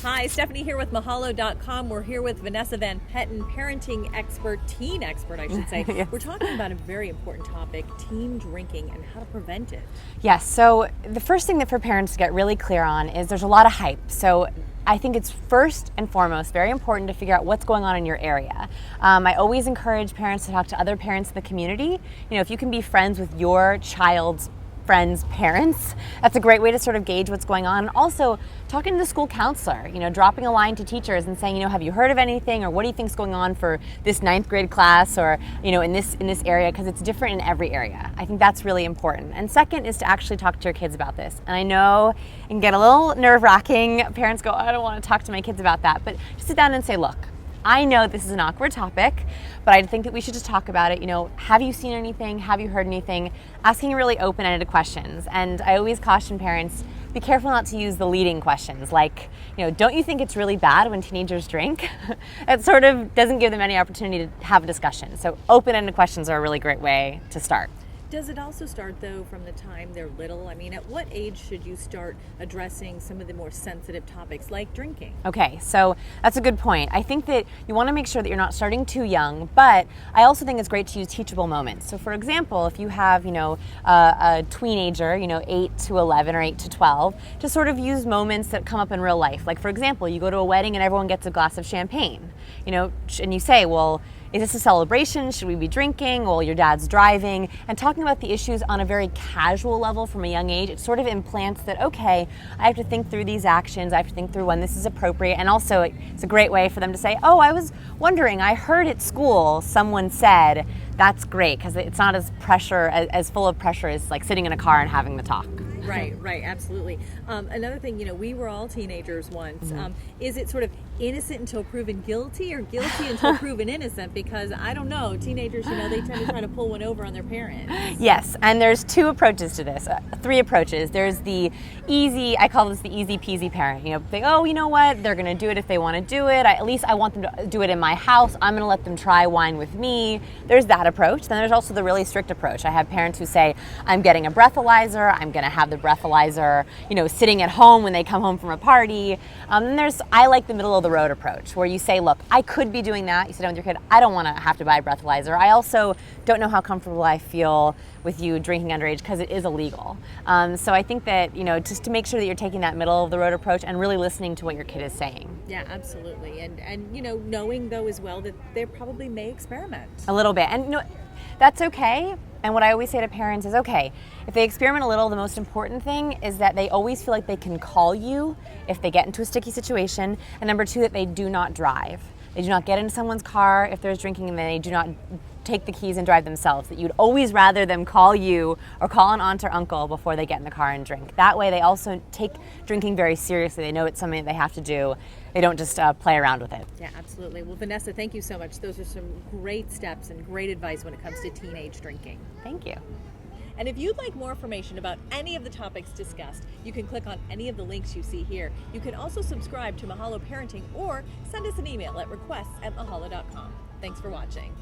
Hi, Stephanie here with Mahalo.com. We're here with Vanessa Van Petten, parenting expert, teen expert, I should say. Yes. We're talking about a very important topic, teen drinking and how to prevent it. Yes, so the first thing that for parents to get really clear on is there's a lot of hype. So I think it's first and foremost very important to figure out what's going on in your area. I always encourage parents to talk to other parents in the community. You know, if you can be friends with your child's friends' parents, that's a great way to sort of gauge what's going on. And also talking to the school counselor, you know, dropping a line to teachers and saying, you know, have you heard of anything, or what do you think's going on for this 9th grade class, or, you know, in this area, because it's different in every area. I think that's really important. And second is to actually talk to your kids about this. And I know it can get a little nerve-wracking. Parents go, I don't want to talk to my kids about that. But just sit down and say, look, I know this is an awkward topic, but I think that we should just talk about it. You know, have you seen anything? Have you heard anything? Asking really open-ended questions. And I always caution parents, be careful not to use the leading questions, like, you know, don't you think it's really bad when teenagers drink? It sort of doesn't give them any opportunity to have a discussion. So open-ended questions are a really great way to start. Does it also start, though, from the time they're little? I mean, at what age should you start addressing some of the more sensitive topics like drinking? Okay, so that's a good point. I think that you want to make sure that you're not starting too young, but I also think it's great to use teachable moments. So for example, if you have, you know, a teenager, you know, 8 to 11 or 8 to 12, to sort of use moments that come up in real life. Like for example, you go to a wedding and everyone gets a glass of champagne, you know, and you say, well, is this a celebration? Should we be drinking? Well, your dad's driving. And talking about the issues on a very casual level from a young age, it sort of implants that, okay, I have to think through these actions. I have to think through when this is appropriate. And also, it's a great way for them to say, oh, I was wondering, I heard at school someone said, that's great, because it's not as full of pressure as like sitting in a car and having the talk. Right, absolutely. Another thing, you know, we were all teenagers once. Is it sort of innocent until proven guilty, or guilty until proven innocent? Because I don't know, teenagers, you know, they tend to try to pull one over on their parents. Yes, and there's 2 approaches to this, 3 approaches. There's the easy, I call this the easy peasy parent. You know, they, oh, you know what, they're going to do it if they want to do it. At least I want them to do it in my house. I'm going to let them try wine with me. There's that approach. Then there's also the really strict approach. I have parents who say, I'm getting a breathalyzer. I'm going to have the breathalyzer, you know, sitting at home when they come home from a party. Then I like the middle of the road approach, where you say, look, I could be doing that. You sit down with your kid. I don't want to have to buy a breathalyzer. I also don't know how comfortable I feel with you drinking underage, because it is illegal. So I think that, you know, just to make sure that you're taking that middle of the road approach and really listening to what your kid is saying. Yeah, absolutely. And you know, knowing though as well that they probably may experiment. A little bit. And you know, that's okay. And what I always say to parents is, okay, if they experiment a little, the most important thing is that they always feel like they can call you if they get into a sticky situation. And number 2, that they do not drive. They do not get into someone's car if there's drinking, and they do not take the keys and drive themselves. That you'd always rather them call you or call an aunt or uncle before they get in the car and drink. That way they also take drinking very seriously. They know it's something that they have to do. They don't just play around with it. Yeah, absolutely. Well, Vanessa, thank you so much. Those are some great steps and great advice when it comes to teenage drinking. Thank you. And if you'd like more information about any of the topics discussed, you can click on any of the links you see here. You can also subscribe to Mahalo Parenting or send us an email at requests@mahalo.com. Thanks for watching.